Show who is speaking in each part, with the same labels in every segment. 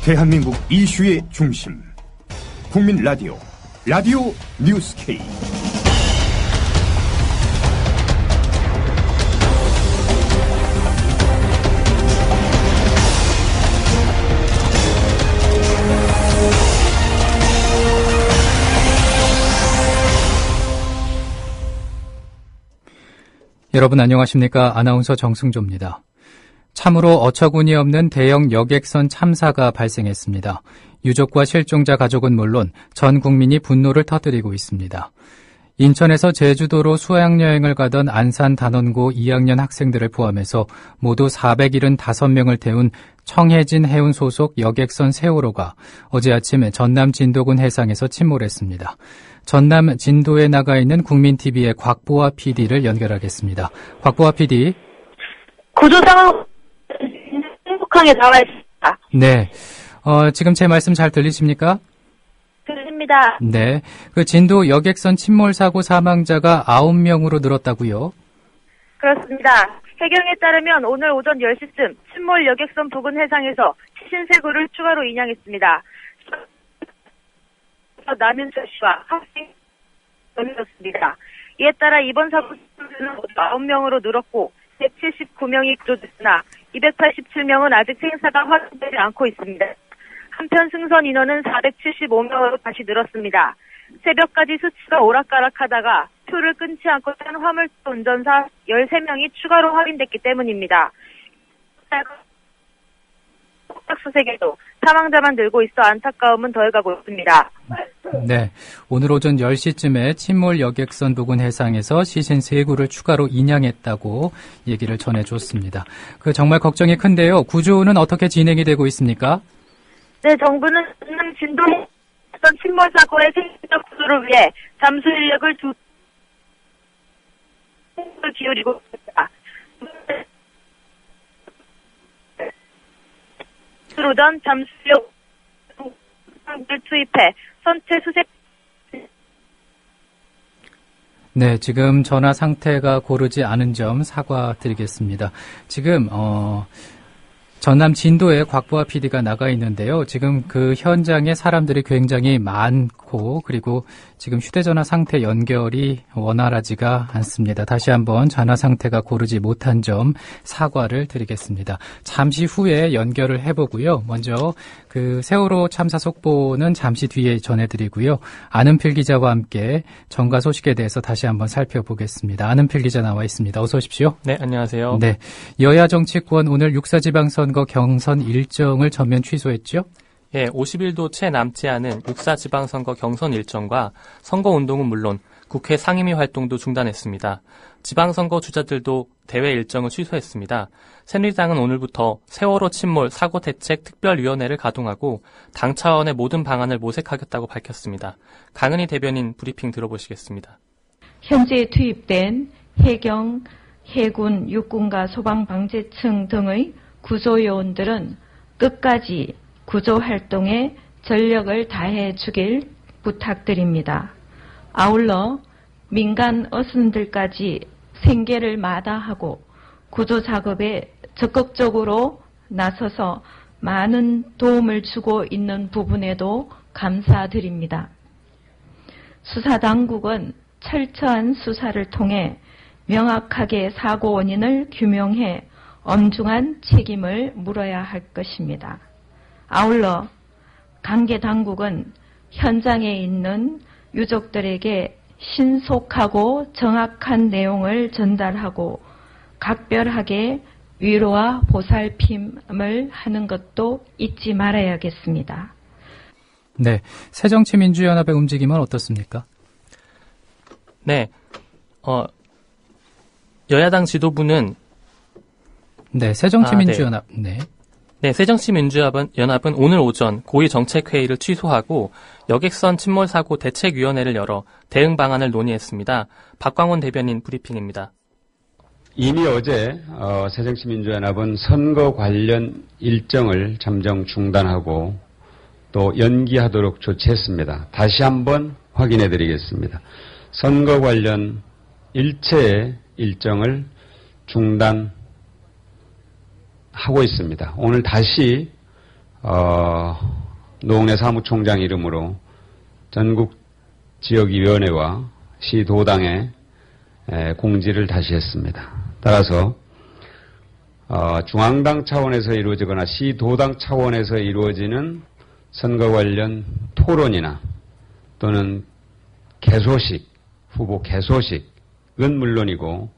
Speaker 1: 대한민국 이슈의 중심, 국민 라디오, 라디오 뉴스 K.
Speaker 2: 여러분 안녕하십니까? 아나운서 정승조입니다. 참으로 어처구니 없는 대형 여객선 참사가 발생했습니다. 유족과 실종자 가족은 물론 전 국민이 분노를 터뜨리고 있습니다. 인천에서 제주도로 수학여행을 가던 안산 단원고 2학년 학생들을 포함해서 모두 475명을 태운 청해진 해운 소속 여객선 세월호가 어제 아침에 전남 진도군 해상에서 침몰했습니다. 전남 진도에 나가 있는 국민TV의 곽보아 PD를 연결하겠습니다. 곽보아 PD.
Speaker 3: 구조 상황 행복하게 나와 있습니다.
Speaker 2: 네. 지금 제 말씀 잘 들리십니까?
Speaker 3: 들립니다.
Speaker 2: 네. 그 진도 여객선 침몰 사고 사망자가 9명으로 늘었다고요?
Speaker 3: 그렇습니다. 해경에 따르면 오늘 오전 10시쯤 침몰 여객선 부근 해상에서 시신 3구를 추가로 인양했습니다. 남윤철 씨와 학생이 늘었습니다. 이에 따라 이번 사고 수는 9명으로 늘었고 179명이 구조됐으나 287명은 아직 생사가 확인되지 않고 있습니다. 한편 승선 인원은 475명으로 다시 늘었습니다. 새벽까지 수치가 오락가락하다가 표를 끊지 않고 탄 화물차 운전사 13명이 추가로 확인됐기 때문입니다. 수색에도 사망자만 늘고 있어 안타까움은 더해가고 있습니다.
Speaker 2: 네, 오늘 오전 10시쯤에 침몰 여객선 부근 해상에서 시신 3구를 추가로 인양했다고 얘기를 전해줬습니다. 정말 걱정이 큰데요. 구조는 어떻게 진행이 되고 있습니까?
Speaker 3: 네, 정부는 진도 침몰 사고의 생존 구조를 위해 잠수 인력을 기울이고 있습니다. 오전 잠수력 을 투입해 선체 수색.
Speaker 2: 네, 지금 전화 상태가 고르지 않은 점 사과드리겠습니다. 지금 전남 진도에 곽보아 PD가 나가 있는데요. 지금 그 현장에 사람들이 굉장히 많고 그리고 지금 휴대전화 상태 연결이 원활하지가 않습니다. 다시 한번 전화 상태가 고르지 못한 점 사과를 드리겠습니다. 잠시 후에 연결을 해보고요. 먼저 그 세월호 참사 속보는 잠시 뒤에 전해드리고요. 아는필 기자와 함께 정가 소식에 대해서 다시 한번 살펴보겠습니다. 아는필 기자 나와 있습니다. 어서 오십시오.
Speaker 4: 네, 안녕하세요.
Speaker 2: 네, 여야 정치권 오늘 육사지방선거 경선 일정을 전면 취소했죠?
Speaker 4: 예, 50일도 채 남지 않은 육사지방선거 경선 일정과 선거운동은 물론 국회 상임위 활동도 중단했습니다. 지방선거 주자들도 대회 일정을 취소했습니다. 새누리당은 오늘부터 세월호 침몰 사고대책 특별위원회를 가동하고 당 차원의 모든 방안을 모색하겠다고 밝혔습니다. 강은희 대변인 브리핑 들어보시겠습니다.
Speaker 5: 현재 투입된 해경, 해군, 육군과 소방방재청 등의 구조요원들은 끝까지 구조활동에 전력을 다해 주길 부탁드립니다. 아울러 민간 어선들까지 생계를 마다하고 구조작업에 적극적으로 나서서 많은 도움을 주고 있는 부분에도 감사드립니다. 수사당국은 철저한 수사를 통해 명확하게 사고 원인을 규명해 엄중한 책임을 물어야 할 것입니다. 아울러 관계당국은 현장에 있는 유족들에게 신속하고 정확한 내용을 전달하고 각별하게 위로와 보살핌을 하는 것도 잊지 말아야겠습니다.
Speaker 2: 네, 새정치민주연합의 움직임은 어떻습니까?
Speaker 4: 네, 여야당 지도부는
Speaker 2: 네, 새정치민주연합. 네.
Speaker 4: 네, 새정치민주연합은 오늘 오전 고위정책회의를 취소하고 여객선 침몰 사고 대책위원회를 열어 대응 방안을 논의했습니다. 박광원 대변인 브리핑입니다.
Speaker 6: 이미 어제 새정치민주연합은 선거 관련 일정을 잠정 중단하고 또 연기하도록 조치했습니다. 다시 한번 확인해 드리겠습니다. 선거 관련 일체의 일정을 중단하고 있습니다. 오늘 다시 노웅래 사무총장 이름으로 전국 지역위원회와 시도당에 공지를 다시 했습니다. 따라서 중앙당 차원에서 이루어지거나 시도당 차원에서 이루어지는 선거 관련 토론이나 또는 개소식, 후보 개소식은 물론이고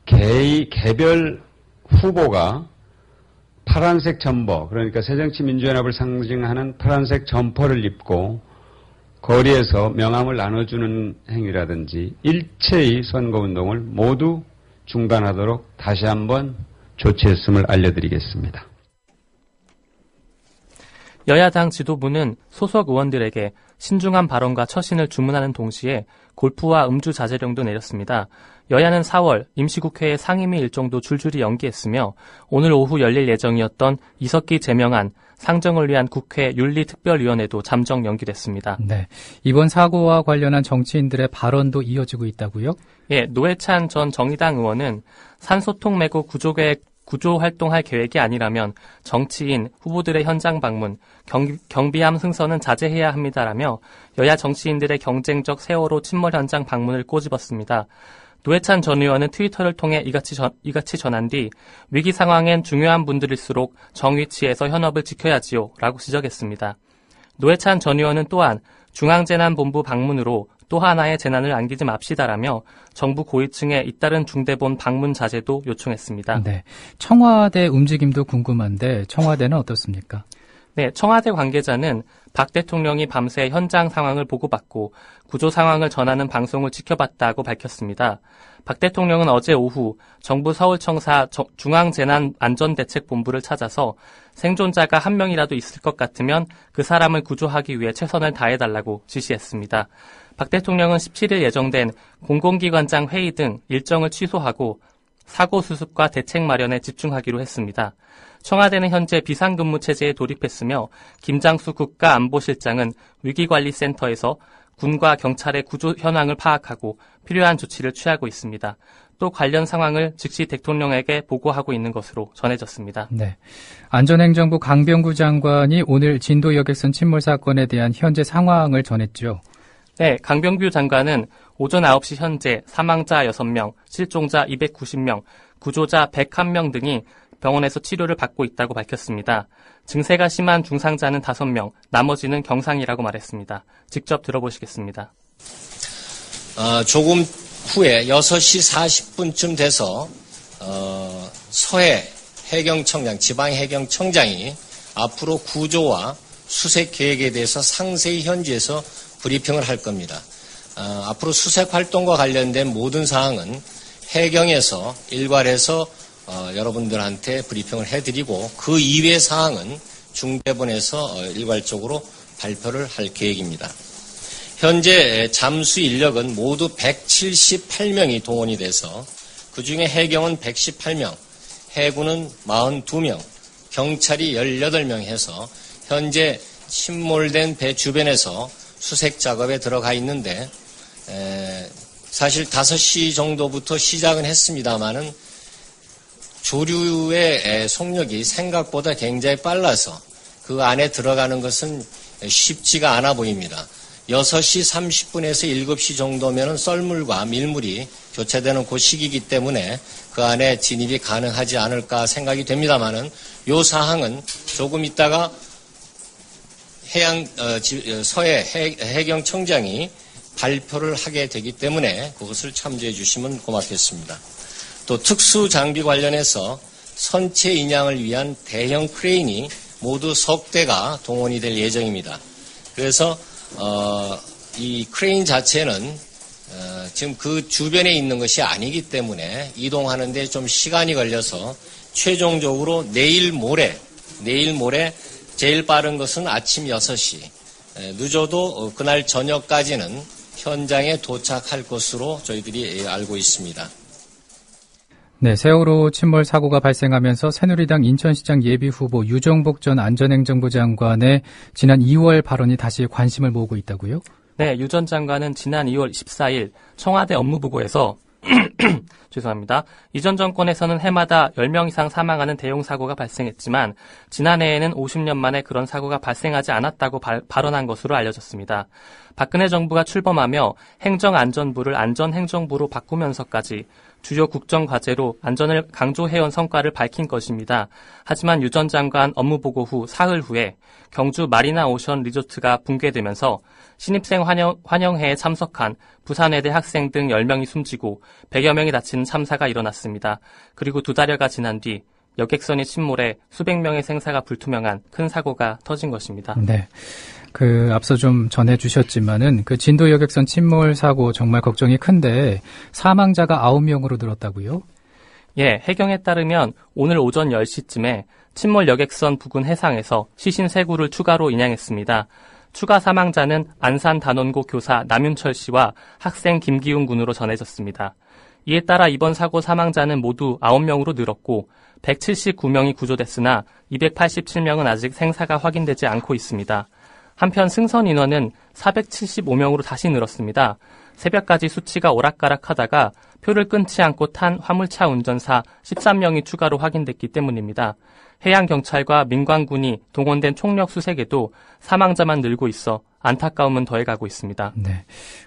Speaker 6: 개별 후보가 파란색 점퍼, 그러니까 새정치민주연합을 상징하는 파란색 점퍼를 입고 거리에서 명함을 나눠주는 행위라든지 일체의 선거운동을 모두 중단하도록 다시 한번 조치했음을 알려드리겠습니다.
Speaker 4: 여야당 지도부는 소속 의원들에게 신중한 발언과 처신을 주문하는 동시에 골프와 음주 자제령도 내렸습니다. 여야는 4월 임시국회의 상임위 일정도 줄줄이 연기했으며 오늘 오후 열릴 예정이었던 이석기 제명안 상정을 위한 국회 윤리특별위원회도 잠정 연기됐습니다.
Speaker 2: 네, 이번 사고와 관련한 정치인들의 발언도 이어지고 있다고요?
Speaker 4: 예, 노회찬 전 정의당 의원은 산소통 메고 구조 활동할 계획이 아니라면 정치인, 후보들의 현장 방문, 경비함 승선은 자제해야 합니다라며 여야 정치인들의 경쟁적 세월호 침몰 현장 방문을 꼬집었습니다. 노회찬 전 의원은 트위터를 통해 이같이 전한 뒤 위기 상황엔 중요한 분들일수록 정위치에서 현업을 지켜야지요 라고 지적했습니다. 노회찬 전 의원은 또한 중앙재난본부 방문으로 또 하나의 재난을 안기지 맙시다라며 정부 고위층에 잇따른 중대본 방문 자제도 요청했습니다.
Speaker 2: 네, 청와대 움직임도 궁금한데 청와대는 어떻습니까?
Speaker 4: 네, 청와대 관계자는 박 대통령이 밤새 현장 상황을 보고받고 구조 상황을 전하는 방송을 지켜봤다고 밝혔습니다. 박 대통령은 어제 오후 정부 서울청사 중앙재난안전대책본부를 찾아서 생존자가 한 명이라도 있을 것 같으면 그 사람을 구조하기 위해 최선을 다해달라고 지시했습니다. 박 대통령은 17일 예정된 공공기관장 회의 등 일정을 취소하고 사고 수습과 대책 마련에 집중하기로 했습니다. 청와대는 현재 비상근무 체제에 돌입했으며 김장수 국가안보실장은 위기관리센터에서 군과 경찰의 구조 현황을 파악하고 필요한 조치를 취하고 있습니다. 또 관련 상황을 즉시 대통령에게 보고하고 있는 것으로 전해졌습니다.
Speaker 2: 네, 안전행정부 강병구 장관이 오늘 진도 여객선 침몰 사건에 대한 현재 상황을 전했죠.
Speaker 4: 네, 강병규 장관은 오전 9시 현재 사망자 6명, 실종자 290명, 구조자 101명 등이 병원에서 치료를 받고 있다고 밝혔습니다. 증세가 심한 중상자는 5명, 나머지는 경상이라고 말했습니다. 직접 들어보시겠습니다.
Speaker 7: 조금 후에 6시 40분쯤 돼서 서해 해경청장, 지방해경청장이 앞으로 구조와 수색 계획에 대해서 상세히 현지에서 브리핑을 할 겁니다. 앞으로 수색 활동과 관련된 모든 사항은 해경에서 일괄해서 여러분들한테 브리핑을 해드리고 그 이외의 사항은 중대본에서 일괄적으로 발표를 할 계획입니다. 현재 잠수 인력은 모두 178명이 동원이 돼서 그중에 해경은 118명, 해군은 42명, 경찰이 18명 해서 현재 침몰된 배 주변에서 수색 작업에 들어가 있는데 사실 5시 정도부터 시작은 했습니다마는 조류의 속력이 생각보다 굉장히 빨라서 그 안에 들어가는 것은 쉽지가 않아 보입니다. 6시 30분에서 7시 정도면 썰물과 밀물이 교체되는 그 시기이기 때문에 그 안에 진입이 가능하지 않을까 생각이 됩니다마는 이 사항은 조금 있다가 서해 해경청장이 발표를 하게 되기 때문에 그것을 참조해 주시면 고맙겠습니다. 또 특수장비 관련해서 선체 인양을 위한 대형 크레인이 모두 석 대가 동원이 될 예정입니다. 그래서 이 크레인 자체는 지금 그 주변에 있는 것이 아니기 때문에 이동하는 데 좀 시간이 걸려서 최종적으로 내일 모레 제일 빠른 것은 아침 6시, 늦어도 그날 저녁까지는 현장에 도착할 것으로 저희들이 알고 있습니다.
Speaker 2: 네, 세월호 침몰 사고가 발생하면서 새누리당 인천시장 예비후보 유정복 전 안전행정부 장관의 지난 2월 발언이 다시 관심을 모으고 있다고요?
Speaker 4: 네, 유 전 장관은 지난 2월 14일 청와대 업무보고에서 죄송합니다. 이전 정권에서는 해마다 10명 이상 사망하는 대형 사고가 발생했지만 지난해에는 50년 만에 그런 사고가 발생하지 않았다고 발언한 것으로 알려졌습니다. 박근혜 정부가 출범하며 행정안전부를 안전행정부로 바꾸면서까지 주요 국정과제로 안전을 강조해온 성과를 밝힌 것입니다. 하지만 유 전 장관 업무보고 후 사흘 후에 경주 마리나 오션 리조트가 붕괴되면서 신입생 환영회에 참석한 부산외대 학생 등 10명이 숨지고 100여 명이 다치는 참사가 일어났습니다. 그리고 2달여가 지난 뒤 여객선이 침몰해 수백 명의 생사가 불투명한 큰 사고가 터진 것입니다.
Speaker 2: 네. 앞서 좀 전해주셨지만은 진도 여객선 침몰 사고 정말 걱정이 큰데 사망자가 9명으로 늘었다고요?
Speaker 4: 예, 해경에 따르면 오늘 오전 10시쯤에 침몰 여객선 부근 해상에서 시신 3구를 추가로 인양했습니다. 추가 사망자는 안산 단원고 교사 남윤철 씨와 학생 김기훈 군으로 전해졌습니다. 이에 따라 이번 사고 사망자는 모두 9명으로 늘었고 179명이 구조됐으나 287명은 아직 생사가 확인되지 않고 있습니다. 한편 승선 인원은 475명으로 다시 늘었습니다. 새벽까지 수치가 오락가락하다가 표를 끊지 않고 탄 화물차 운전사 13명이 추가로 확인됐기 때문입니다. 해양경찰과 민관군이 동원된 총력 수색에도 사망자만 늘고 있어 안타까움은 더해가고 있습니다.
Speaker 2: 네,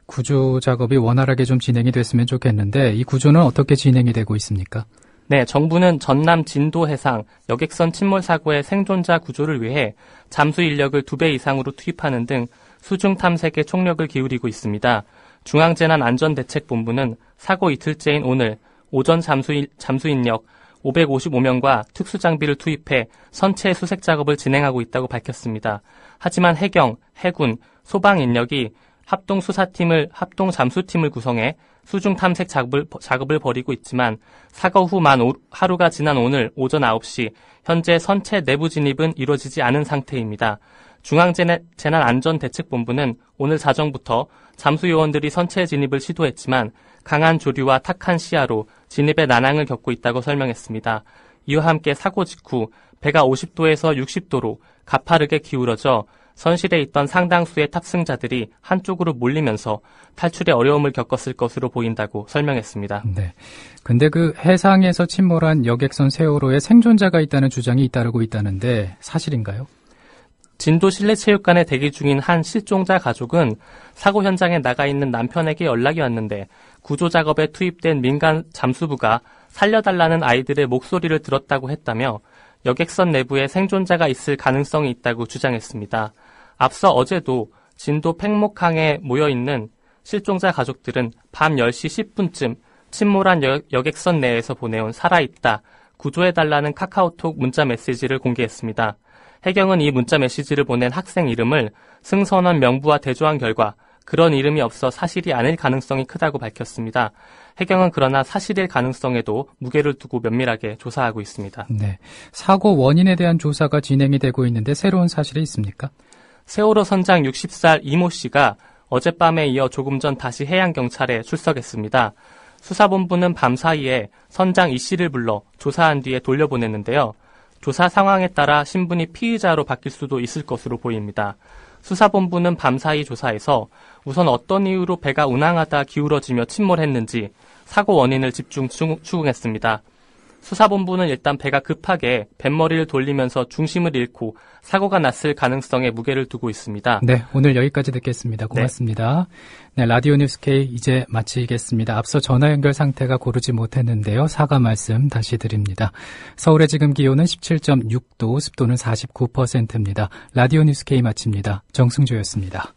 Speaker 2: 구조 작업이 원활하게 좀 진행이 됐으면 좋겠는데 이 구조는 어떻게 진행이 되고 있습니까?
Speaker 4: 네, 정부는 전남 진도 해상 여객선 침몰 사고의 생존자 구조를 위해 잠수 인력을 2배 이상으로 투입하는 등 수중 탐색에 총력을 기울이고 있습니다. 중앙재난안전대책본부는 사고 이틀째인 오늘 오전 잠수 인력 555명과 특수장비를 투입해 선체 수색 작업을 진행하고 있다고 밝혔습니다. 하지만 해경, 해군, 소방 인력이 합동 잠수팀을 구성해 수중 탐색 작업을 벌이고 있지만 사고 후 하루가 지난 오늘 오전 9시 현재 선체 내부 진입은 이루어지지 않은 상태입니다. 중앙재난안전대책본부는 오늘 자정부터 잠수요원들이 선체 진입을 시도했지만 강한 조류와 탁한 시야로 진입에 난항을 겪고 있다고 설명했습니다. 이와 함께 사고 직후 배가 50도에서 60도로 가파르게 기울어져 선실에 있던 상당수의 탑승자들이 한쪽으로 몰리면서 탈출에 어려움을 겪었을 것으로 보인다고 설명했습니다.
Speaker 2: 네. 근데 해상에서 침몰한 여객선 세월호에 생존자가 있다는 주장이 잇따르고 있다는데 사실인가요?
Speaker 4: 진도 실내체육관에 대기 중인 한 실종자 가족은 사고 현장에 나가 있는 남편에게 연락이 왔는데 구조 작업에 투입된 민간 잠수부가 살려달라는 아이들의 목소리를 들었다고 했다며 여객선 내부에 생존자가 있을 가능성이 있다고 주장했습니다. 앞서 어제도 진도 팽목항에 모여있는 실종자 가족들은 밤 10시 10분쯤 침몰한 여객선 내에서 보내온 살아있다, 구조해달라는 카카오톡 문자 메시지를 공개했습니다. 해경은 이 문자 메시지를 보낸 학생 이름을 승선원 명부와 대조한 결과 그런 이름이 없어 사실이 아닐 가능성이 크다고 밝혔습니다. 해경은 그러나 사실일 가능성에도 무게를 두고 면밀하게 조사하고 있습니다.
Speaker 2: 네, 사고 원인에 대한 조사가 진행이 되고 있는데 새로운 사실이 있습니까?
Speaker 4: 세월호 선장 60살 이모 씨가 어젯밤에 이어 조금 전 다시 해양경찰에 출석했습니다. 수사본부는 밤사이에 선장 이 씨를 불러 조사한 뒤에 돌려보냈는데요. 조사 상황에 따라 신분이 피의자로 바뀔 수도 있을 것으로 보입니다. 수사본부는 밤사이 조사에서 우선 어떤 이유로 배가 운항하다 기울어지며 침몰했는지 사고 원인을 집중 추궁했습니다. 수사본부는 일단 배가 급하게 뱃머리를 돌리면서 중심을 잃고 사고가 났을 가능성에 무게를 두고 있습니다.
Speaker 2: 네, 오늘 여기까지 듣겠습니다. 고맙습니다. 네, 라디오 뉴스 K 이제 마치겠습니다. 앞서 전화 연결 상태가 고르지 못했는데요. 사과 말씀 다시 드립니다. 서울의 지금 기온은 17.6도, 습도는 49%입니다. 라디오 뉴스 K 마칩니다. 정승조였습니다.